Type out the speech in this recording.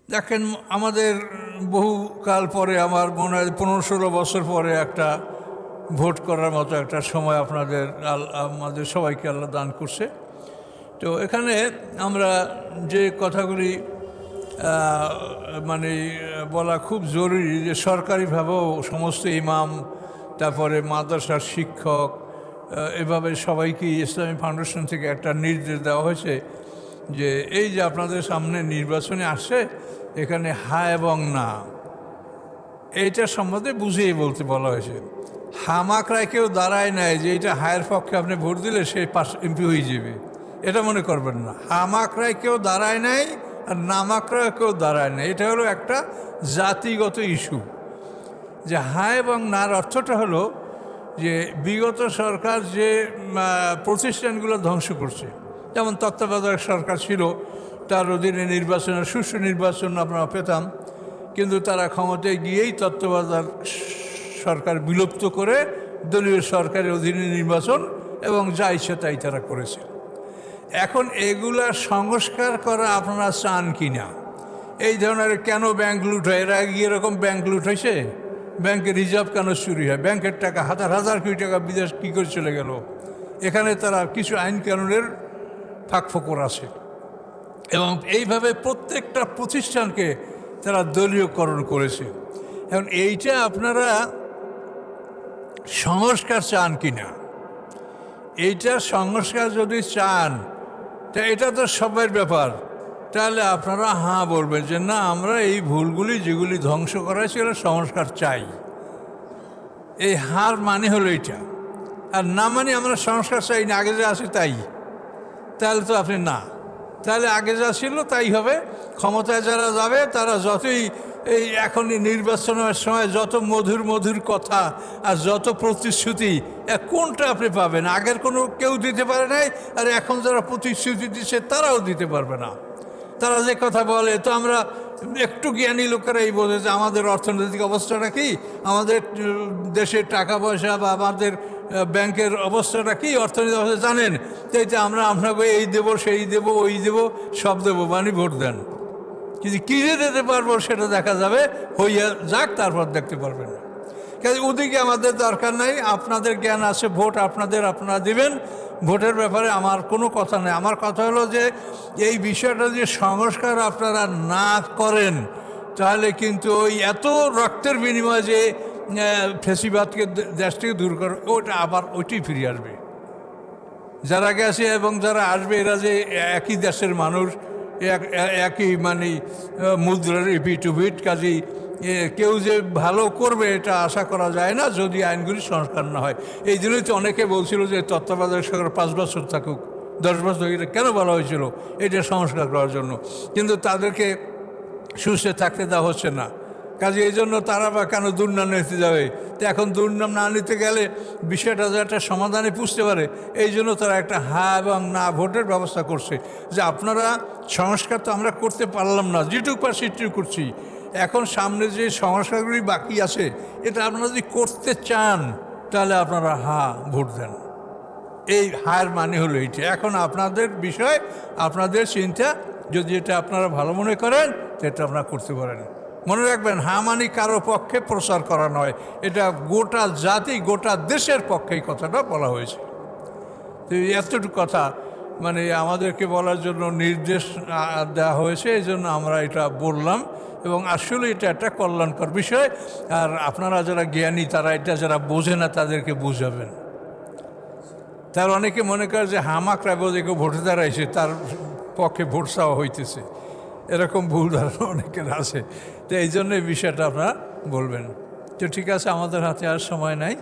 দেখেন, আমাদের বহুকাল পরে, আমার মনে হয় 15-16 বছর পরে একটা ভোট করার মতো একটা সময় আমাদের সবাইকে আল্লাহ দান করছে। তো এখানে আমরা যে কথাগুলি মানে বলা খুব জরুরি, যে সরকারিভাবেও সমস্ত ইমাম, তারপরে মাদ্রাসার শিক্ষক, এভাবে সবাইকে ইসলামী ফাউন্ডেশন থেকে একটা নির্দেশ দেওয়া হয়েছে যে এই যে আপনাদের সামনে নির্বাচনে আসছে, এখানে হা এবং না এইটা সম্বন্ধে বুঝিয়ে বলতে বলা হয়েছে। হামাকরায় কেউ দাঁড়ায় নাই যে এটা হায়ের পক্ষে আপনি ভোট দিলে সে পাস এমপি হয়ে যাবে, এটা মনে করবেন না। হামাকরায় কেউ দাঁড়ায় নাই আর নামাকরায় কেউ দাঁড়ায় নাই, এটা হলো একটা জাতিগত ইস্যু। যে হা এবং নার অর্থটা হলো যে বিগত সরকার যে প্রতিষ্ঠানগুলো ধ্বংস করছে, যেমন তত্ত্বাবধায়ক সরকার ছিল, তার অধীনে নির্বাচনের সুষ্ঠু নির্বাচন আমরা পেতাম, কিন্তু তারা ক্ষমতায় গিয়েই তত্ত্বাবধায়ক সরকার বিলুপ্ত করে দলীয় সরকারের অধীনে নির্বাচন এবং যা ইচ্ছে তাই তারা করেছে। এখন এগুলা সংস্কার করা আপনারা চান কি না? এই ধরনের কেন ব্যাংক লুট হয়? এর আগে এরকম ব্যাংক লুট হয়েছে? ব্যাংকের রিজার্ভ কেন চুরি হয়? ব্যাংকের টাকা হাজার হাজার কোটি টাকা বিদেশ কী করে চলে গেল? এখানে তারা কিছু আইন কানুনের ফাঁকফোকর আছে, এবং এইভাবে প্রত্যেকটা প্রতিষ্ঠানকে তারা দলীয়করণ করেছে। এখন এইটা আপনারা সংস্কার চান কি না? এইটা সংস্কার যদি চান, তা এটা তো সবার ব্যাপার, তাহলে আপনারা হ্যাঁ বলবেন যে না, আমরা এই ভুলগুলি যেগুলি ধ্বংস করা ছিল সংস্কার চাই। এই হার মানে হলো এইটা। আর না মানে আমরা সংস্কার চাই না, আগে যা আছে তাই, তাহলে তো আপনি না, তাহলে আগে যা ছিল তাই হবে। ক্ষমতায় যারা যাবে তারা যতই এই এখন নির্বাচনের সময় যত মধুর মধুর কথা আর যত প্রতিশ্রুতি, কোনটা আপনি পাবেন? আগের কোনো কেউ দিতে পারে নাই, আর এখন যারা প্রতিশ্রুতি দিচ্ছে তারাও দিতে পারবে না। তারা যে কথা বলে, তো আমরা একটু জ্ঞানী লোকেরাই বোঝে যে আমাদের অর্থনৈতিক অবস্থাটা কি, আমাদের দেশের টাকা পয়সা বা আমাদের ব্যাংকের অবস্থাটা কি, অর্থনৈতিক অবস্থা জানেন। তো আমরা আপনাকে এই দেবো, সেই দেবো, ওই দেবো, সব দেবো, মানে ভোট দেন। কিন্তু কী যে দিতে পারবো সেটা দেখা যাবে, হইয়া যাক, তারপর দেখতে পারবেন। কাজে ওদিকে আমাদের দরকার নাই। আপনাদের জ্ঞান আছে, ভোট আপনারা দিবেন। ভোটের ব্যাপারে আমার কোনো কথা নেই। আমার কথা হলো যে এই বিষয়টা যে সংস্কার আপনারা না করেন, তাহলে কিন্তু ওই এত রক্তের বিনিময়ে যে ফেসিবাদকে দেশ থেকে দূর করে, ওটা আবার ওইটাই ফিরে আসবে। যারা গেছে এবং যারা আসবে, এরা যে একই দেশের মানুষ, একই মানে মুদ্রার ইপিট উপিট, কাজেই কেউ যে ভালো করবে এটা আশা করা যায় না যদি আইনগুলি সংস্কার না হয়। এই জন্যই তো অনেকে বলছিল যে তত্ত্বাবধায়ক সরকার 5 বছর থাকুক, 10 বছর, এটা কেন বলা হয়েছিল? এটা সংস্কার করার জন্য। কিন্তু তাদেরকে সুস্থে থাকতে দেওয়া হচ্ছে না, কাজে এই জন্য তারা বা কেন দুর্নাম নিতে যাবে? তো এখন দুর্নাম না নিতে গেলে বিষয়টা যে একটা সমাধানে পুষতে পারে, এই জন্য তারা একটা হ্যাঁ এবং না ভোটের ব্যবস্থা করছে। যে আপনারা সংস্কার তো আমরা করতে পারলাম না, যেটুকু পার সেটুকু করছি। এখন সামনে যে সংস্কারগুলি বাকি আছে, এটা আপনারা যদি করতে চান, তাহলে আপনারা হ্যাঁ ভোট দেন। এই হার মানে হলো এইটা। এখন আপনাদের বিষয়, আপনাদের চিন্তা, যদি এটা আপনারা ভালো মনে করেন সেটা আপনারা করতে পারেন। মনে রাখবেন, হ্যাঁ মানে কারো পক্ষে প্রচার করা নয়, এটা গোটা জাতি, গোটা দেশের পক্ষে এই কথাটা বলা হয়েছে। তো এতটুকু কথা মানে আমাদেরকে বলার জন্য নির্দেশ দেওয়া হয়েছে, এই জন্য আমরা এটা বললাম। এবং আসলে এটা একটা কল্যাণকর বিষয়। আর আপনারা যারা জ্ঞানী, তারা এটা যারা বোঝে না তাদেরকে বুঝাবেন। তার অনেকে মনে করে যে হামাকরা বোঝে কেউ ভোটে দাঁড়াইছে, তার পক্ষে ভোট চাওয়া হইতেছে, এরকম ভুল ধারণা অনেকের আছে। তো এই জন্য এই বিষয়টা আপনারা বলবেন। তো ঠিক আছে, আমাদের হাতে আর সময় নাই।